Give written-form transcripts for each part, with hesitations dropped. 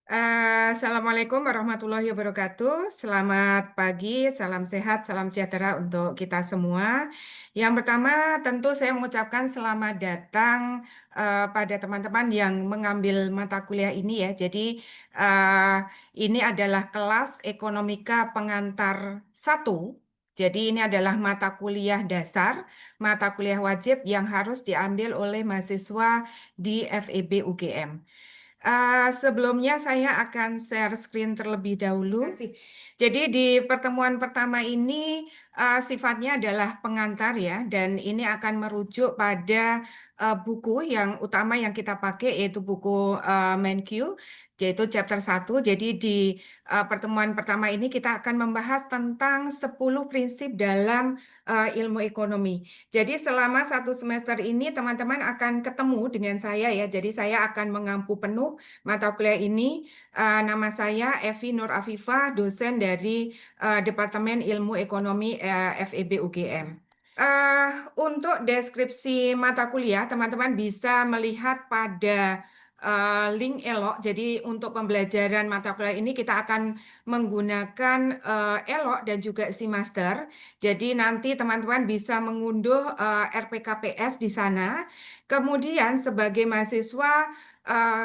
Assalamualaikum warahmatullahi wabarakatuh. Selamat pagi, salam sehat, salam sejahtera untuk kita semua. Yang pertama, tentu saya mengucapkan selamat datang pada teman-teman yang mengambil mata kuliah ini ya. Jadi eh, ini adalah kelas Ekonomika Pengantar 1. Jadi ini adalah mata kuliah dasar, mata kuliah wajib yang harus diambil oleh mahasiswa di FEB UGM. Sebelumnya saya akan share screen terlebih dahulu. Terima kasih. Jadi di pertemuan pertama ini sifatnya adalah pengantar ya, dan ini akan merujuk pada buku yang utama yang kita pakai yaitu buku MenQ, yaitu chapter 1. Jadi di pertemuan pertama ini kita akan membahas tentang 10 prinsip dalam ilmu ekonomi. Jadi selama satu semester ini teman-teman akan ketemu dengan saya ya. Jadi saya akan mengampu penuh mata kuliah ini. Nama saya Evi Nur Afifah, dosen dari Departemen Ilmu Ekonomi FEB UGM. Untuk deskripsi mata kuliah, teman-teman bisa melihat pada link Elok. Jadi untuk pembelajaran mata kuliah ini kita akan menggunakan Elok dan juga Master. Jadi nanti teman-teman bisa mengunduh RPKPS di sana. Kemudian sebagai mahasiswa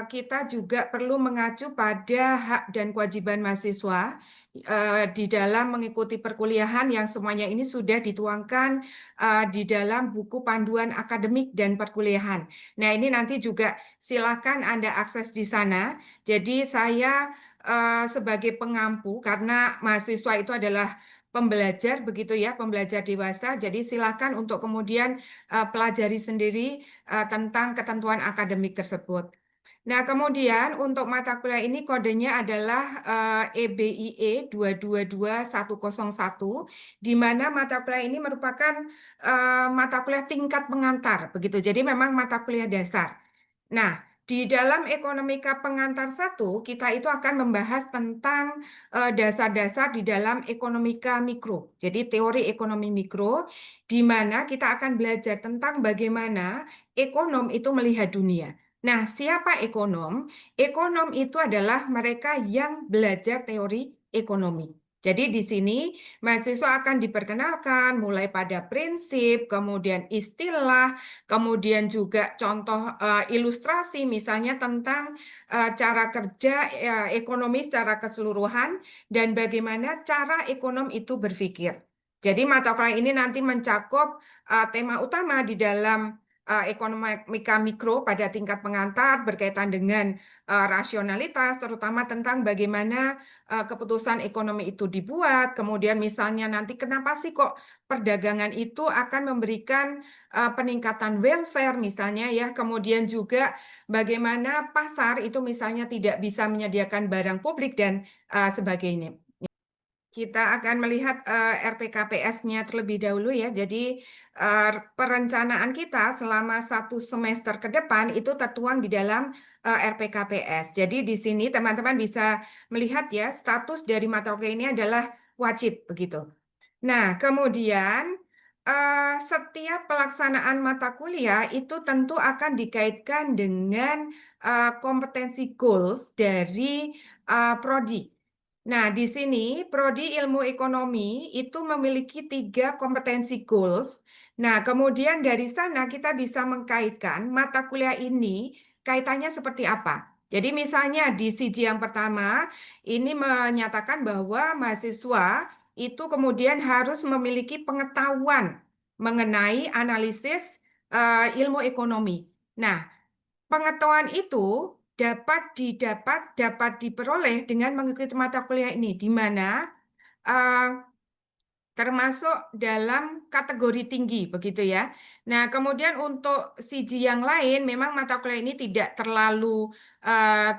kita juga perlu mengacu pada hak dan kewajiban mahasiswa di dalam mengikuti perkuliahan yang semuanya ini sudah dituangkan di dalam buku panduan akademik dan perkuliahan. Nah, ini nanti juga silakan Anda akses di sana. Jadi saya sebagai pengampu karena mahasiswa itu adalah pembelajar begitu ya, pembelajar dewasa. Jadi silakan untuk kemudian pelajari sendiri tentang ketentuan akademik tersebut. Nah, kemudian untuk mata kuliah ini kodenya adalah EBIE 222101, di mana mata kuliah ini merupakan mata kuliah tingkat pengantar, begitu. Jadi memang mata kuliah dasar. Nah, di dalam ekonomika pengantar 1, kita itu akan membahas tentang dasar-dasar di dalam ekonomika mikro. Jadi teori ekonomi mikro, di mana kita akan belajar tentang bagaimana ekonom itu melihat dunia. Nah, siapa ekonom? Ekonom itu adalah mereka yang belajar teori ekonomi. Jadi di sini mahasiswa akan diperkenalkan mulai pada prinsip, kemudian istilah, kemudian juga contoh ilustrasi misalnya tentang cara kerja ekonomi secara keseluruhan dan bagaimana cara ekonom itu berpikir. Jadi mata kuliah ini nanti mencakup tema utama di dalam ekonomika mikro pada tingkat pengantar berkaitan dengan rasionalitas, terutama tentang bagaimana keputusan ekonomi itu dibuat. Kemudian misalnya nanti kenapa sih kok perdagangan itu akan memberikan peningkatan welfare misalnya ya. Kemudian juga bagaimana pasar itu misalnya tidak bisa menyediakan barang publik dan sebagainya. Kita akan melihat RPKPS-nya terlebih dahulu ya. Jadi perencanaan kita selama satu semester ke depan itu tertuang di dalam RPKPS. Jadi di sini teman-teman bisa melihat ya status dari mata kuliah ini adalah wajib begitu. Nah, kemudian setiap pelaksanaan mata kuliah itu tentu akan dikaitkan dengan kompetensi goals dari prodi. Nah, di sini prodi ilmu ekonomi itu memiliki 3 kompetensi goals. Nah, kemudian dari sana kita bisa mengkaitkan mata kuliah ini kaitannya seperti apa. Jadi misalnya di CG yang pertama ini menyatakan bahwa mahasiswa itu kemudian harus memiliki pengetahuan mengenai analisis ilmu ekonomi. Nah, pengetahuan itu dapat diperoleh dengan mengikuti mata kuliah ini, di mana eh, termasuk dalam kategori tinggi, begitu ya. Nah, kemudian untuk CG yang lain, memang mata kuliah ini tidak terlalu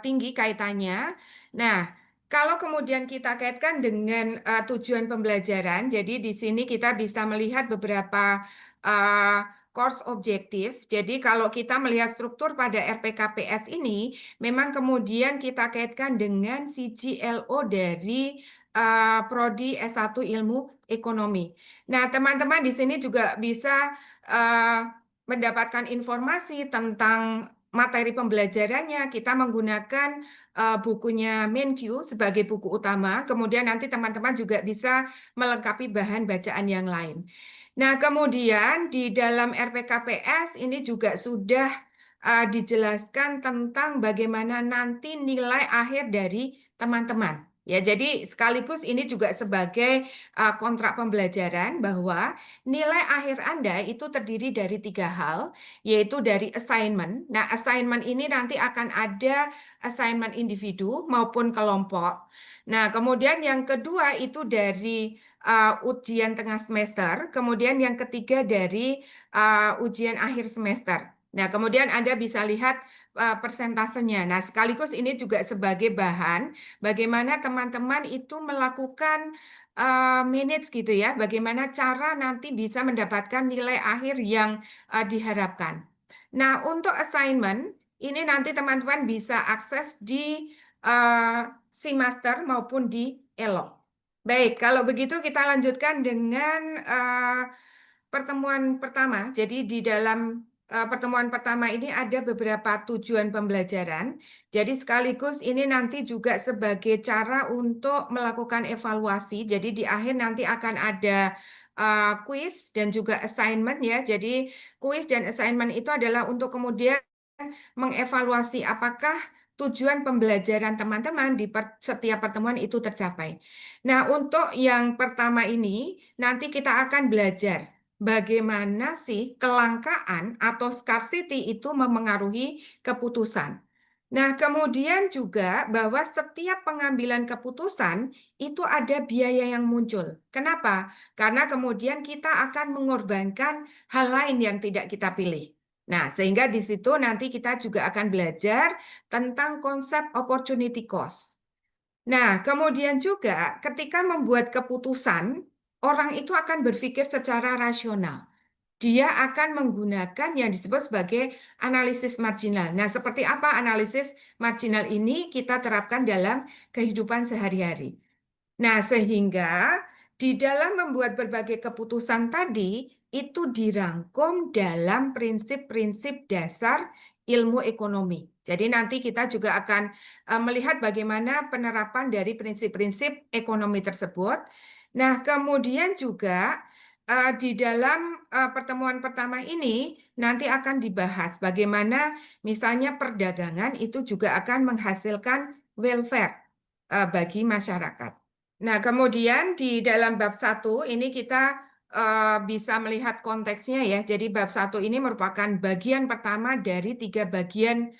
tinggi kaitannya. Nah, kalau kemudian kita kaitkan dengan tujuan pembelajaran, jadi di sini kita bisa melihat beberapa uh, course objektif. Jadi kalau kita melihat struktur pada RPKPS ini, memang kemudian kita kaitkan dengan CGLO dari Prodi S1 Ilmu Ekonomi. Nah, teman-teman di sini juga bisa mendapatkan informasi tentang materi pembelajarannya kita menggunakan bukunya Menkyu sebagai buku utama, kemudian nanti teman-teman juga bisa melengkapi bahan bacaan yang lain. Nah, kemudian di dalam RPKPS ini juga sudah dijelaskan tentang bagaimana nanti nilai akhir dari teman-teman. Ya, jadi sekaligus ini juga sebagai kontrak pembelajaran bahwa nilai akhir Anda itu terdiri dari tiga hal, yaitu dari assignment. Nah, assignment ini nanti akan ada assignment individu maupun kelompok. Nah, kemudian yang kedua itu dari ujian tengah semester, kemudian yang ketiga dari ujian akhir semester. Nah, kemudian Anda bisa lihat persentasenya. Nah, sekaligus ini juga sebagai bahan bagaimana teman-teman itu melakukan manage gitu ya, bagaimana cara nanti bisa mendapatkan nilai akhir yang diharapkan. Nah, untuk assignment ini nanti teman-teman bisa akses di Seamaster maupun di Elo. Baik, kalau begitu kita lanjutkan dengan pertemuan pertama. Jadi di dalam pertemuan pertama ini ada beberapa tujuan pembelajaran. Jadi sekaligus ini nanti juga sebagai cara untuk melakukan evaluasi. Jadi di akhir nanti akan ada kuis dan juga assignment ya. Jadi kuis dan assignment itu adalah untuk kemudian mengevaluasi apakah tujuan pembelajaran teman-teman di setiap pertemuan itu tercapai. Nah, untuk yang pertama ini nanti kita akan belajar bagaimana sih kelangkaan atau scarcity itu memengaruhi keputusan. Nah, kemudian juga bahwa setiap pengambilan keputusan itu ada biaya yang muncul. Kenapa? Karena kemudian kita akan mengorbankan hal lain yang tidak kita pilih. Nah, sehingga di situ nanti kita juga akan belajar tentang konsep opportunity cost. Nah, kemudian juga ketika membuat keputusan, orang itu akan berpikir secara rasional. Dia akan menggunakan yang disebut sebagai analisis marginal. Nah, seperti apa analisis marginal ini kita terapkan dalam kehidupan sehari-hari. Nah, sehingga di dalam membuat berbagai keputusan tadi itu dirangkum dalam prinsip-prinsip dasar ilmu ekonomi. Jadi nanti kita juga akan melihat bagaimana penerapan dari prinsip-prinsip ekonomi tersebut. Nah, kemudian juga di dalam pertemuan pertama ini nanti akan dibahas bagaimana misalnya perdagangan itu juga akan menghasilkan welfare bagi masyarakat. Nah, kemudian di dalam bab satu ini kita bisa melihat konteksnya ya. Jadi bab satu ini merupakan bagian pertama dari tiga bagian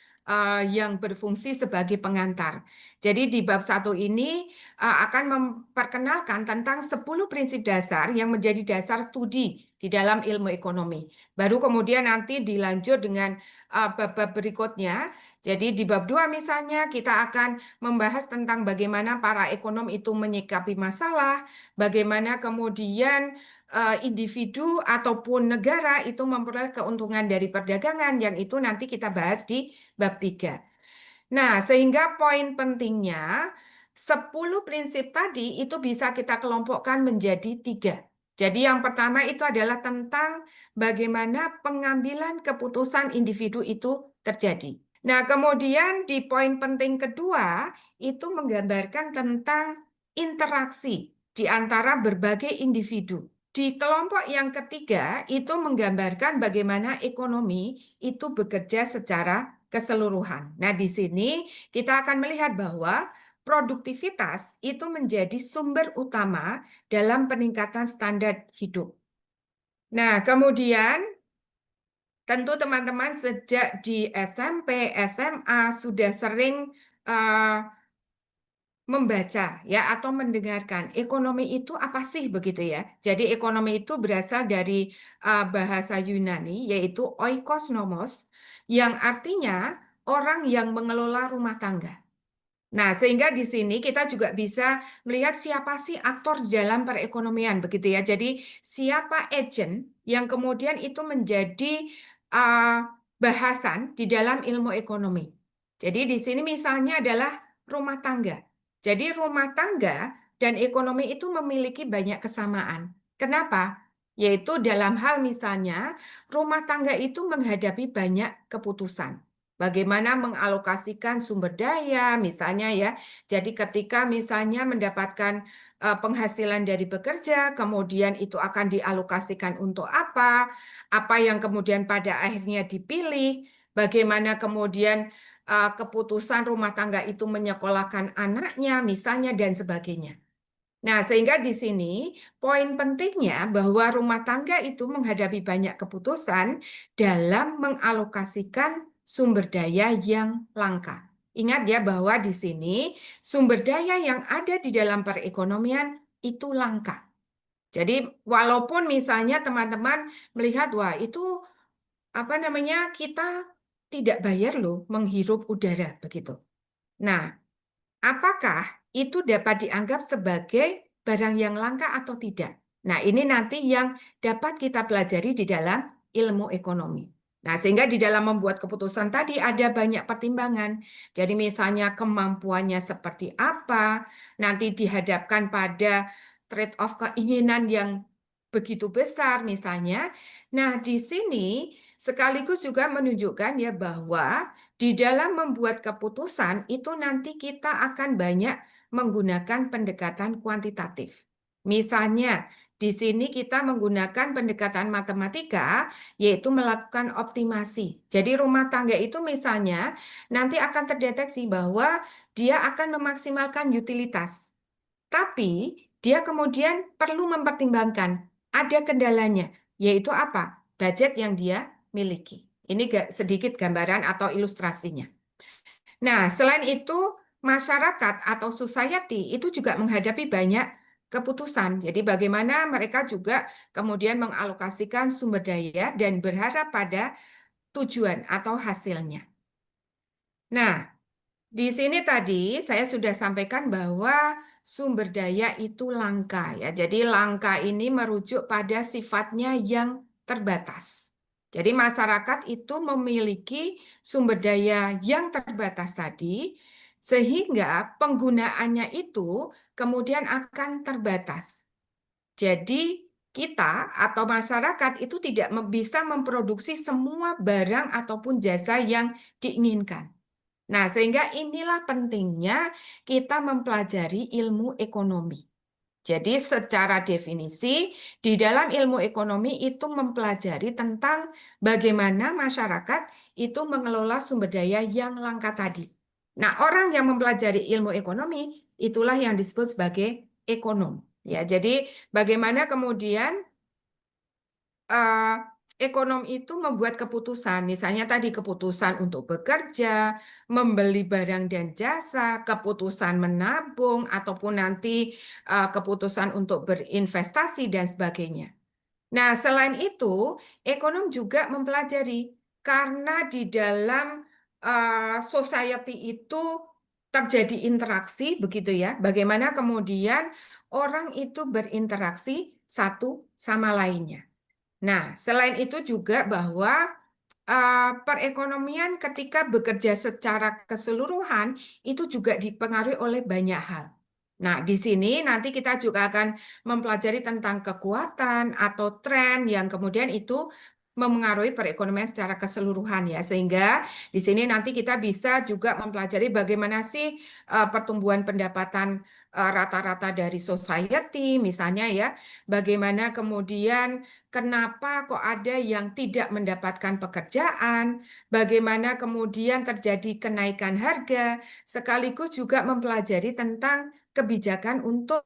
yang berfungsi sebagai pengantar. Jadi di bab satu ini akan memperkenalkan tentang 10 prinsip dasar yang menjadi dasar studi di dalam ilmu ekonomi. Baru kemudian nanti dilanjut dengan bab-bab berikutnya. Jadi di bab 2 misalnya kita akan membahas tentang bagaimana para ekonom itu menyikapi masalah, bagaimana kemudian individu ataupun negara itu memperoleh keuntungan dari perdagangan, yang itu nanti kita bahas di bab 3. Nah, sehingga poin pentingnya 10 prinsip tadi itu bisa kita kelompokkan menjadi 3. Jadi yang pertama itu adalah tentang bagaimana pengambilan keputusan individu itu terjadi. Nah, kemudian di poin penting kedua itu menggambarkan tentang interaksi di antara berbagai individu. Di kelompok yang ketiga itu menggambarkan bagaimana ekonomi itu bekerja secara keseluruhan. Nah, di sini kita akan melihat bahwa produktivitas itu menjadi sumber utama dalam peningkatan standar hidup. Nah, kemudian tentu teman-teman sejak di SMP, SMA sudah sering eh, membaca ya atau mendengarkan ekonomi itu apa sih begitu ya. Jadi ekonomi itu berasal dari bahasa Yunani yaitu oikos nomos yang artinya orang yang mengelola rumah tangga. Nah, sehingga di sini kita juga bisa melihat siapa sih aktor di dalam perekonomian, begitu ya. Jadi, siapa agent yang kemudian itu menjadi uh, bahasan di dalam ilmu ekonomi. Jadi, di sini misalnya adalah rumah tangga. Jadi, rumah tangga dan ekonomi itu memiliki banyak kesamaan. Kenapa? Yaitu dalam hal misalnya, rumah tangga itu menghadapi banyak keputusan. Bagaimana mengalokasikan sumber daya, misalnya ya. Jadi ketika misalnya mendapatkan penghasilan dari bekerja, kemudian itu akan dialokasikan untuk apa yang kemudian pada akhirnya dipilih, bagaimana kemudian keputusan rumah tangga itu menyekolahkan anaknya, misalnya, dan sebagainya. Nah, sehingga di sini poin pentingnya bahwa rumah tangga itu menghadapi banyak keputusan dalam mengalokasikan sumber daya yang langka. Ingat ya bahwa di sini sumber daya yang ada di dalam perekonomian itu langka. Jadi walaupun misalnya teman-teman melihat, wah itu apa namanya, kita tidak bayar loh menghirup udara begitu. Nah, apakah itu dapat dianggap sebagai barang yang langka atau tidak? Nah, ini nanti yang dapat kita pelajari di dalam ilmu ekonomi. Nah, sehingga di dalam membuat keputusan tadi ada banyak pertimbangan. Jadi misalnya kemampuannya seperti apa, nanti dihadapkan pada trade-off keinginan yang begitu besar misalnya. Nah, di sini sekaligus juga menunjukkan ya bahwa di dalam membuat keputusan itu nanti kita akan banyak menggunakan pendekatan kuantitatif. Misalnya, di sini kita menggunakan pendekatan matematika, yaitu melakukan optimasi. Jadi rumah tangga itu misalnya nanti akan terdeteksi bahwa dia akan memaksimalkan utilitas. Tapi dia kemudian perlu mempertimbangkan ada kendalanya, yaitu apa? Budget yang dia miliki. Ini sedikit gambaran atau ilustrasinya. Nah, selain itu, masyarakat atau society itu juga menghadapi banyak keputusan. Jadi bagaimana mereka juga kemudian mengalokasikan sumber daya dan berharap pada tujuan atau hasilnya. Nah, di sini tadi saya sudah sampaikan bahwa sumber daya itu langka ya. Jadi langka ini merujuk pada sifatnya yang terbatas. Jadi masyarakat itu memiliki sumber daya yang terbatas tadi sehingga penggunaannya itu kemudian akan terbatas. Jadi kita atau masyarakat itu tidak bisa memproduksi semua barang ataupun jasa yang diinginkan. Nah, sehingga inilah pentingnya kita mempelajari ilmu ekonomi. Jadi, secara definisi, di dalam ilmu ekonomi itu mempelajari tentang bagaimana masyarakat itu mengelola sumber daya yang langka tadi. Nah, orang yang mempelajari ilmu ekonomi itulah yang disebut sebagai ekonom. Ya, jadi bagaimana kemudian eh, ekonom itu membuat keputusan, misalnya tadi keputusan untuk bekerja, membeli barang dan jasa, keputusan menabung, ataupun nanti keputusan untuk berinvestasi dan sebagainya. Nah, selain itu, ekonom juga mempelajari karena di dalam society itu terjadi interaksi, begitu ya. Bagaimana kemudian orang itu berinteraksi satu sama lainnya. Nah, selain itu juga bahwa perekonomian ketika bekerja secara keseluruhan itu juga dipengaruhi oleh banyak hal. Nah, di sini nanti kita juga akan mempelajari tentang kekuatan atau tren yang kemudian itu memengaruhi perekonomian secara keseluruhan ya. Sehingga di sini nanti kita bisa juga mempelajari bagaimana sih pertumbuhan pendapatan rata-rata dari society misalnya ya. Bagaimana kemudian kenapa kok ada yang tidak mendapatkan pekerjaan, bagaimana kemudian terjadi kenaikan harga, sekaligus juga mempelajari tentang kebijakan untuk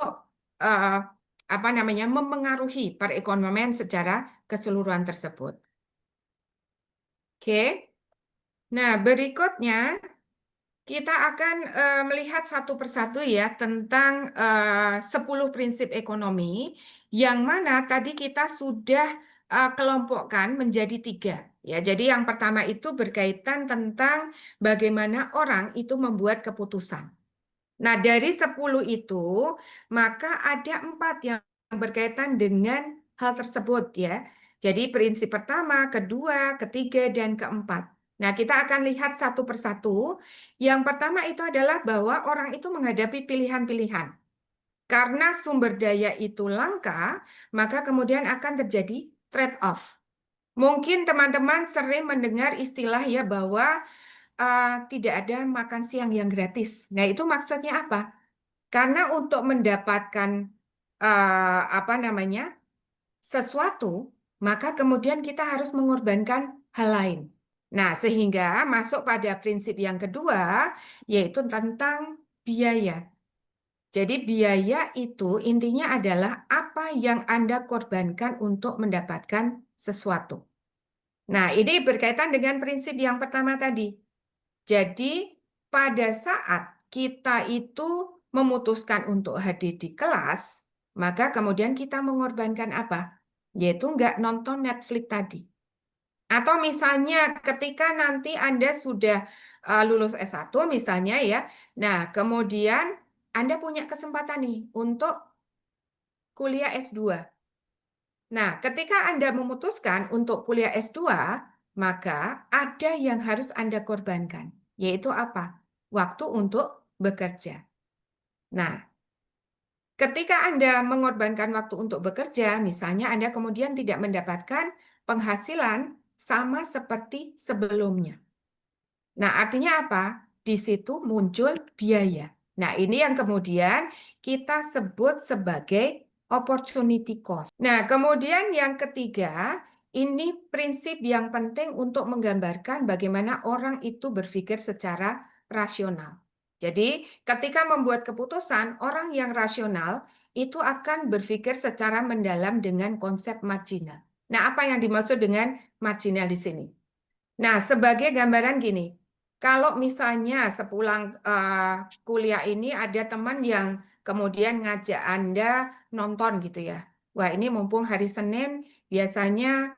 eh, apa namanya memengaruhi perekonomian secara keseluruhan tersebut. Oke. Nah, berikutnya kita akan melihat satu persatu ya tentang 10 prinsip ekonomi yang mana tadi kita sudah kelompokkan menjadi 3. Ya, jadi yang pertama itu berkaitan tentang bagaimana orang itu membuat keputusan. Nah, dari 10 itu, maka ada 4 yang berkaitan dengan hal tersebut ya. Jadi prinsip pertama, kedua, ketiga, dan keempat. Nah, kita akan lihat satu persatu. Yang pertama itu adalah bahwa orang itu menghadapi pilihan-pilihan. Karena sumber daya itu langka, maka kemudian akan terjadi trade-off. Mungkin teman-teman sering mendengar istilah ya bahwa tidak ada makan siang yang gratis. Nah, itu maksudnya apa? Karena untuk mendapatkan apa namanya sesuatu, maka kemudian kita harus mengorbankan hal lain. Nah, sehingga masuk pada prinsip yang kedua, yaitu tentang biaya. Jadi biaya itu intinya adalah apa yang Anda korbankan untuk mendapatkan sesuatu. Nah, ini berkaitan dengan prinsip yang pertama tadi. Jadi, pada saat kita itu memutuskan untuk hadir di kelas, maka kemudian kita mengorbankan apa? Yaitu nggak nonton Netflix tadi. Atau misalnya ketika nanti Anda sudah lulus S1 misalnya ya, nah kemudian Anda punya kesempatan nih untuk kuliah S2. Nah, ketika Anda memutuskan untuk kuliah S2, maka ada yang harus Anda korbankan, yaitu apa? Waktu untuk bekerja. Nah, ketika Anda mengorbankan waktu untuk bekerja, misalnya Anda kemudian tidak mendapatkan penghasilan sama seperti sebelumnya. Nah, artinya apa? Di situ muncul biaya. Nah, ini yang kemudian kita sebut sebagai opportunity cost. Nah, kemudian yang ketiga, ini prinsip yang penting untuk menggambarkan bagaimana orang itu berpikir secara rasional. Jadi, ketika membuat keputusan, orang yang rasional itu akan berpikir secara mendalam dengan konsep marginal. Nah, apa yang dimaksud dengan marginal di sini? Nah, sebagai gambaran gini, kalau misalnya sepulang kuliah ini ada teman yang kemudian ngajak Anda nonton gitu ya. Wah, ini mumpung hari Senin, biasanya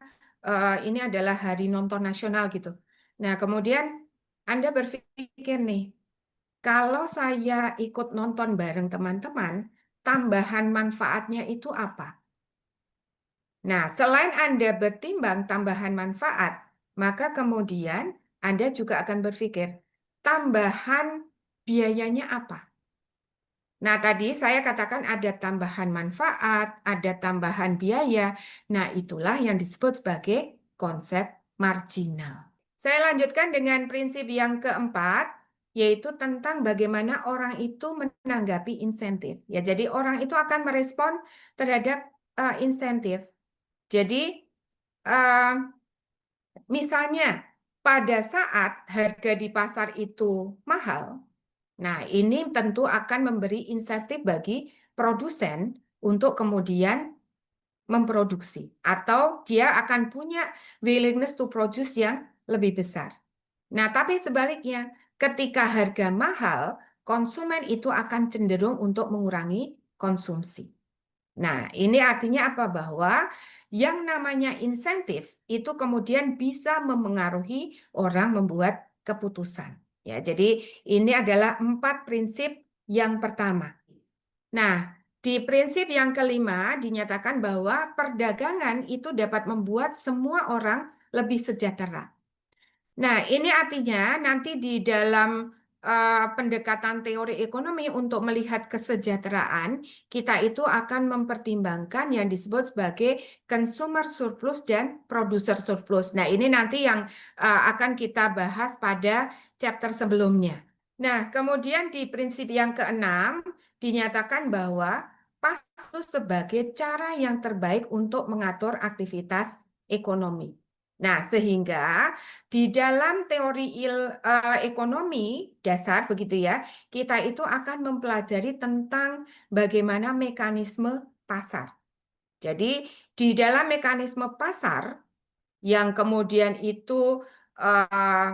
ini adalah hari nonton nasional gitu. Nah, kemudian Anda berpikir nih, kalau saya ikut nonton bareng teman-teman, tambahan manfaatnya itu apa? Nah, selain Anda bertimbang tambahan manfaat, maka kemudian Anda juga akan berpikir, tambahan biayanya apa? Nah, tadi saya katakan ada tambahan manfaat, ada tambahan biaya. Nah, itulah yang disebut sebagai konsep marginal. Saya lanjutkan dengan prinsip yang keempat, yaitu tentang bagaimana orang itu menanggapi insentif. Ya, jadi orang itu akan merespon terhadap insentif. Jadi, eh, misalnya pada saat harga di pasar itu mahal, nah ini tentu akan memberi insentif bagi produsen untuk kemudian memproduksi, atau dia akan punya willingness to produce yang lebih besar. Nah, tapi sebaliknya, ketika harga mahal, konsumen itu akan cenderung untuk mengurangi konsumsi. Nah, ini artinya apa? Bahwa yang namanya insentif itu kemudian bisa memengaruhi orang membuat keputusan. Ya, jadi ini adalah 4 prinsip yang pertama. Nah, di prinsip yang kelima dinyatakan bahwa perdagangan itu dapat membuat semua orang lebih sejahtera. Nah, ini artinya nanti di dalam pendekatan teori ekonomi untuk melihat kesejahteraan, kita itu akan mempertimbangkan yang disebut sebagai consumer surplus dan producer surplus. Nah, ini nanti yang akan kita bahas pada chapter sebelumnya. Nah, kemudian di prinsip yang keenam dinyatakan bahwa pas itu sebagai cara yang terbaik untuk mengatur aktivitas ekonomi. Nah, sehingga di dalam teori ekonomi dasar begitu ya, kita itu akan mempelajari tentang bagaimana mekanisme pasar. Jadi, di dalam mekanisme pasar yang kemudian itu eh,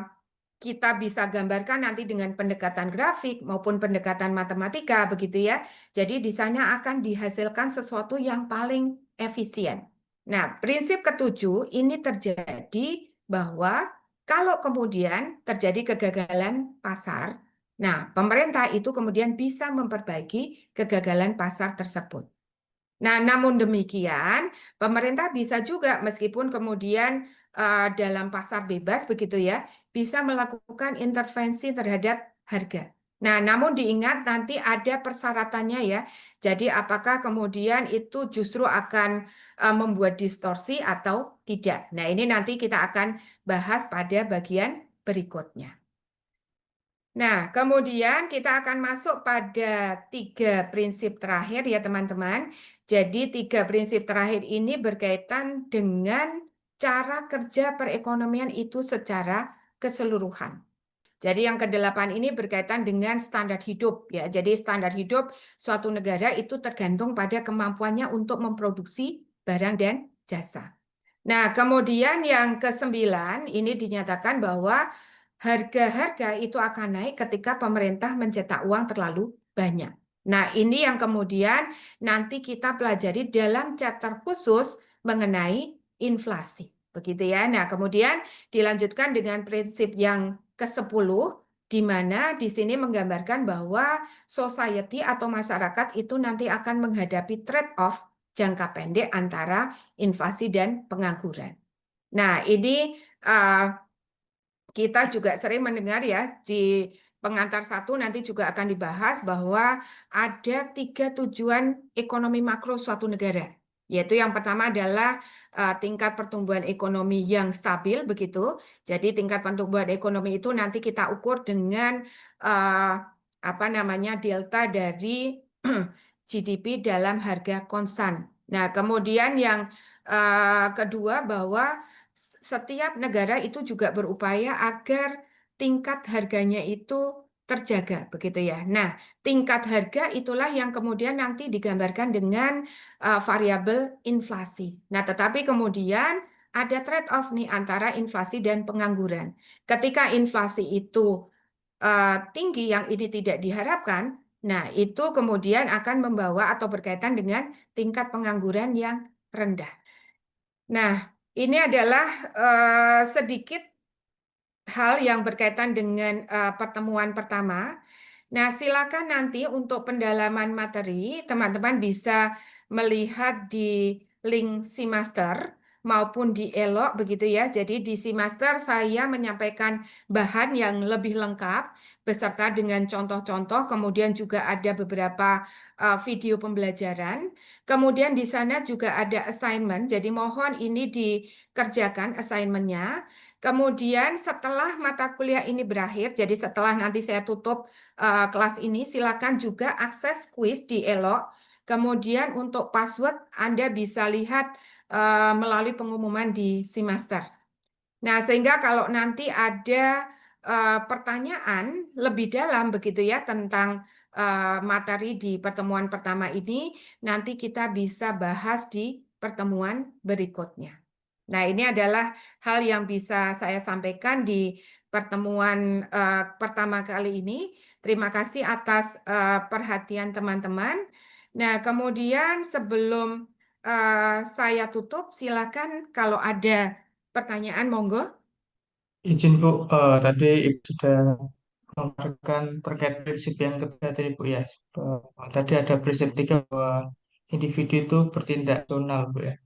kita bisa gambarkan nanti dengan pendekatan grafik maupun pendekatan matematika begitu ya. Jadi di sana akan dihasilkan sesuatu yang paling efisien. Nah, prinsip ketujuh ini terjadi bahwa kalau kemudian terjadi kegagalan pasar, nah pemerintah itu kemudian bisa memperbaiki kegagalan pasar tersebut. Nah, namun demikian, pemerintah bisa juga meskipun kemudian dalam pasar bebas begitu ya, bisa melakukan intervensi terhadap harga. Nah, namun diingat nanti ada persyaratannya ya. Jadi apakah kemudian itu justru akan membuat distorsi atau tidak. Nah, ini nanti kita akan bahas pada bagian berikutnya. Nah, kemudian kita akan masuk pada tiga prinsip terakhir ya teman-teman. Jadi tiga prinsip terakhir ini berkaitan dengan cara kerja perekonomian itu secara keseluruhan. Jadi yang kedelapan ini berkaitan dengan standar hidup ya. Jadi standar hidup suatu negara itu tergantung pada kemampuannya untuk memproduksi barang dan jasa. Nah, kemudian yang kesembilan ini dinyatakan bahwa harga-harga itu akan naik ketika pemerintah mencetak uang terlalu banyak. Nah, ini yang kemudian nanti kita pelajari dalam chapter khusus mengenai inflasi. Begitu ya. Nah, kemudian dilanjutkan dengan prinsip yang ke-10 di mana di sini menggambarkan bahwa society atau masyarakat itu nanti akan menghadapi trade-off jangka pendek antara inflasi dan pengangguran. Nah, ini uh, kita juga sering mendengar ya di pengantar satu nanti juga akan dibahas bahwa ada tiga tujuan ekonomi makro suatu negara. Yaitu yang pertama adalah tingkat pertumbuhan ekonomi yang stabil begitu. Jadi tingkat pertumbuhan ekonomi itu nanti kita ukur dengan uh, apa namanya delta dari GDP dalam harga konstan. Nah, kemudian yang kedua bahwa setiap negara itu juga berupaya agar tingkat harganya itu terjaga, begitu ya. Nah, tingkat harga itulah yang kemudian nanti digambarkan dengan variabel inflasi. Nah, tetapi kemudian ada trade-off nih antara inflasi dan pengangguran. Ketika inflasi itu tinggi yang ini tidak diharapkan, nah itu kemudian akan membawa atau berkaitan dengan tingkat pengangguran yang rendah. Nah, ini adalah sedikit hal yang berkaitan dengan pertemuan pertama. Nah, silakan nanti untuk pendalaman materi, teman-teman bisa melihat di link Simaster maupun di Elok begitu ya. Jadi di Simaster saya menyampaikan bahan yang lebih lengkap beserta dengan contoh-contoh, kemudian juga ada beberapa video pembelajaran. Kemudian di sana juga ada assignment, jadi mohon ini dikerjakan assignmentnya. Kemudian setelah mata kuliah ini berakhir, jadi setelah nanti saya tutup kelas ini, silakan juga akses kuis di Elok. Kemudian untuk password Anda bisa lihat melalui pengumuman di Simaster. Nah, sehingga kalau nanti ada pertanyaan lebih dalam begitu ya tentang materi di pertemuan pertama ini, nanti kita bisa bahas di pertemuan berikutnya. Nah, ini adalah hal yang bisa saya sampaikan di pertemuan pertama kali ini. Terima kasih atas perhatian teman-teman. Nah, kemudian sebelum saya tutup, silakan kalau ada pertanyaan, monggo. Izin Bu, tadi Ibu sudah memaparkan terkait prinsip yang ketiga tadi Bu ya. Tadi ada prinsip tiga bahwa individu itu bertindak rasional Bu ya.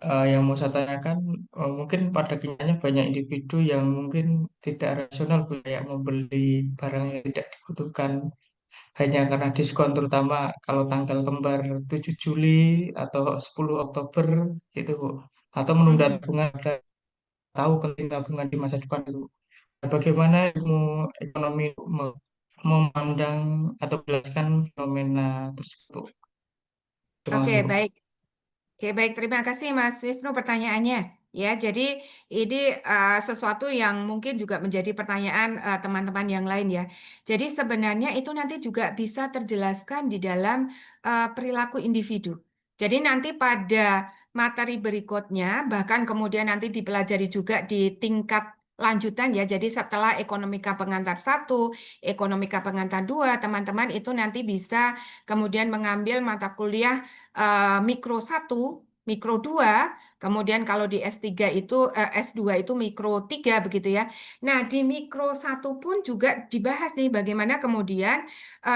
Yang mau saya tanyakan, mungkin pada kenyataannya banyak individu yang mungkin tidak rasional Bu, kayak membeli barang yang tidak dibutuhkan hanya karena diskon, terutama kalau tanggal kembar 7 Juli atau 10 Oktober gitu Bu. Atau menunda Mhm. tabungan, tahu penting tabungan di masa depan itu. Bagaimana ilmu ekonomi memandang atau menjelaskan fenomena tersebut? Terima Oke, kasih Bu. baik. Oke, baik. Terima kasih Mas Wisnu pertanyaannya. Ya, jadi ini sesuatu yang mungkin juga menjadi pertanyaan teman-teman yang lain ya. Jadi sebenarnya itu nanti juga bisa terjelaskan di dalam perilaku individu. Jadi nanti pada materi berikutnya, bahkan kemudian nanti dipelajari juga di tingkat lanjutan ya. Jadi setelah ekonomika pengantar satu, ekonomika pengantar dua, teman-teman itu nanti bisa kemudian mengambil mata kuliah mikro satu, mikro 2, kemudian kalau di S3 itu S2 itu mikro 3 begitu ya. Nah, di mikro satu pun juga dibahas nih bagaimana kemudian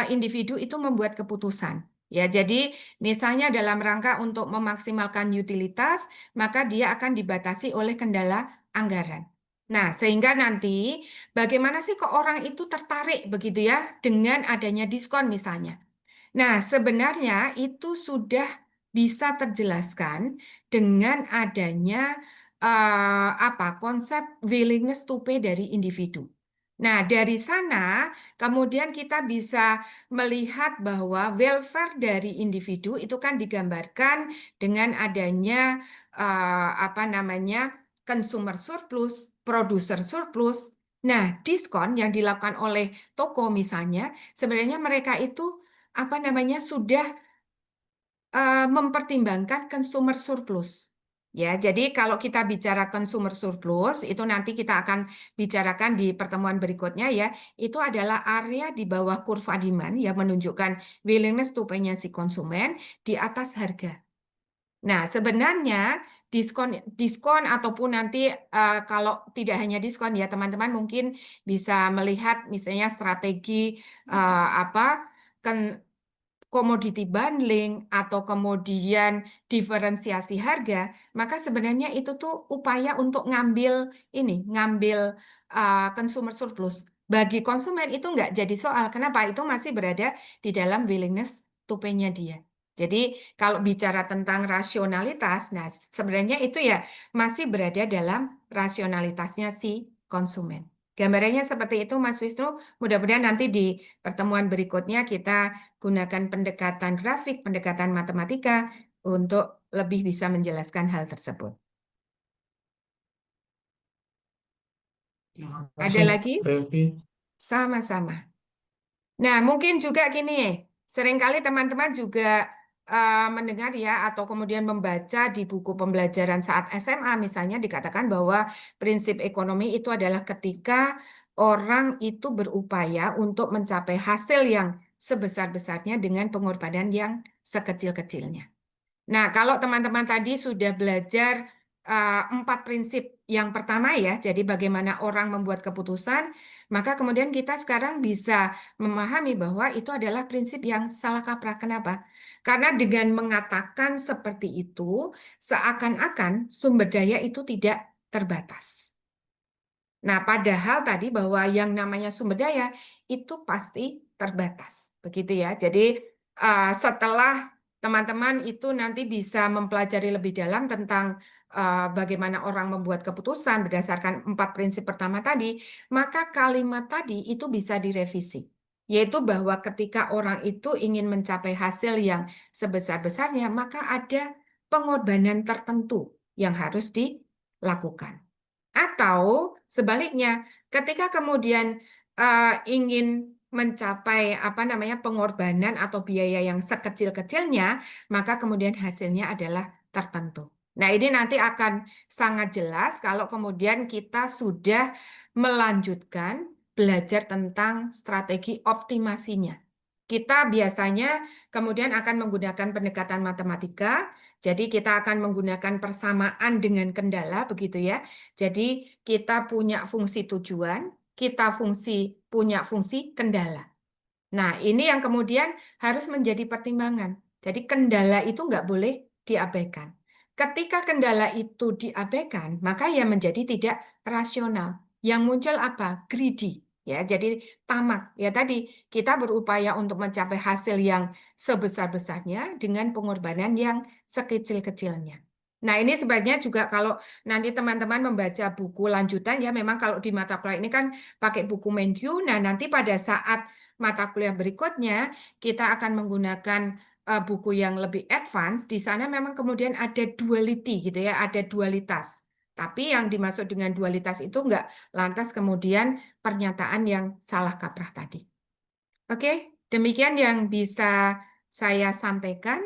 individu itu membuat keputusan. Ya, jadi misalnya dalam rangka untuk memaksimalkan utilitas, maka dia akan dibatasi oleh kendala anggaran. Nah, sehingga nanti bagaimana sih kok orang itu tertarik begitu ya dengan adanya diskon misalnya. Nah, sebenarnya itu sudah bisa terjelaskan dengan adanya apa konsep willingness to pay dari individu. Nah, dari sana kemudian kita bisa melihat bahwa welfare dari individu itu kan digambarkan dengan adanya apa namanya consumer surplus, producer surplus. Nah, diskon yang dilakukan oleh toko misalnya, sebenarnya mereka itu apa namanya sudah mempertimbangkan consumer surplus. Ya, jadi kalau kita bicara consumer surplus, itu nanti kita akan bicarakan di pertemuan berikutnya ya. Itu adalah area di bawah kurva demand yang menunjukkan willingness to pay-nya si konsumen di atas harga. Nah, sebenarnya diskon diskon ataupun nanti kalau tidak hanya diskon ya teman-teman mungkin bisa melihat misalnya strategi apa komoditi bundling atau kemudian diferensiasi harga, maka sebenarnya itu tuh upaya untuk ngambil consumer surplus. Bagi konsumen itu nggak jadi soal. Kenapa? Itu masih berada di dalam willingness to pay-nya dia. Jadi kalau bicara tentang rasionalitas, nah sebenarnya itu ya masih berada dalam rasionalitasnya si konsumen. Gambarannya seperti itu, Mas Wisnu. Mudah-mudahan nanti di pertemuan berikutnya kita gunakan pendekatan grafik, pendekatan matematika untuk lebih bisa menjelaskan hal tersebut. Terima Ada kasih, lagi? Devi. Sama-sama. Nah, mungkin juga gini, seringkali teman-teman juga mendengar ya atau kemudian membaca di buku pembelajaran saat SMA misalnya dikatakan bahwa prinsip ekonomi itu adalah ketika orang itu berupaya untuk mencapai hasil yang sebesar-besarnya dengan pengorbanan yang sekecil-kecilnya. Nah, kalau teman-teman tadi sudah belajar empat prinsip yang pertama ya, jadi bagaimana orang membuat keputusan, maka kemudian kita sekarang bisa memahami bahwa itu adalah prinsip yang salah kaprah. Kenapa? Karena dengan mengatakan seperti itu, seakan-akan sumber daya itu tidak terbatas. Nah, padahal tadi bahwa yang namanya sumber daya itu pasti terbatas, begitu ya. Jadi setelah teman-teman itu nanti bisa mempelajari lebih dalam tentang bagaimana orang membuat keputusan berdasarkan empat prinsip pertama tadi, maka kalimat tadi itu bisa direvisi, yaitu bahwa ketika orang itu ingin mencapai hasil yang sebesar-besarnya, maka ada pengorbanan tertentu yang harus dilakukan. Atau sebaliknya, ketika kemudian ingin mencapai apa namanya pengorbanan atau biaya yang sekecil-kecilnya, maka kemudian hasilnya adalah tertentu. Nah, ini nanti akan sangat jelas kalau kemudian kita sudah melanjutkan belajar tentang strategi optimasinya. Kita biasanya kemudian akan menggunakan pendekatan matematika, jadi kita akan menggunakan persamaan dengan kendala, begitu ya. Jadi kita punya fungsi tujuan, kita punya fungsi kendala. Nah, ini yang kemudian harus menjadi pertimbangan. Jadi kendala itu nggak boleh diabaikan. Ketika kendala itu diabaikan, maka ya menjadi tidak rasional. Yang muncul apa? Greedy. Ya, jadi tamak. Ya tadi kita berupaya untuk mencapai hasil yang sebesar-besarnya dengan pengorbanan yang sekecil-kecilnya. Nah, ini sebaiknya juga kalau nanti teman-teman membaca buku lanjutan ya memang kalau di mata kuliah ini kan pakai buku Mendyu. Nah, nanti pada saat mata kuliah berikutnya kita akan menggunakan buku yang lebih advance. Di sana memang kemudian ada duality gitu ya, ada dualitas. Tapi yang dimaksud dengan dualitas itu enggak lantas kemudian pernyataan yang salah kaprah tadi. Oke, demikian yang bisa saya sampaikan.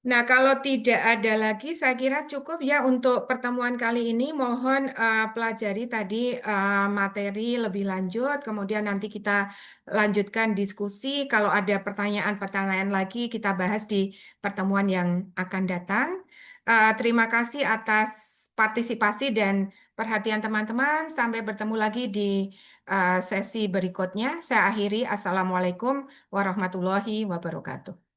Nah, kalau tidak ada lagi, saya kira cukup ya untuk pertemuan kali ini. Mohon pelajari tadi materi lebih lanjut, kemudian nanti kita lanjutkan diskusi. Kalau ada pertanyaan-pertanyaan lagi, kita bahas di pertemuan yang akan datang. Terima kasih atas partisipasi dan perhatian teman-teman. Sampai bertemu lagi di sesi berikutnya. Saya akhiri. Assalamualaikum warahmatullahi wabarakatuh.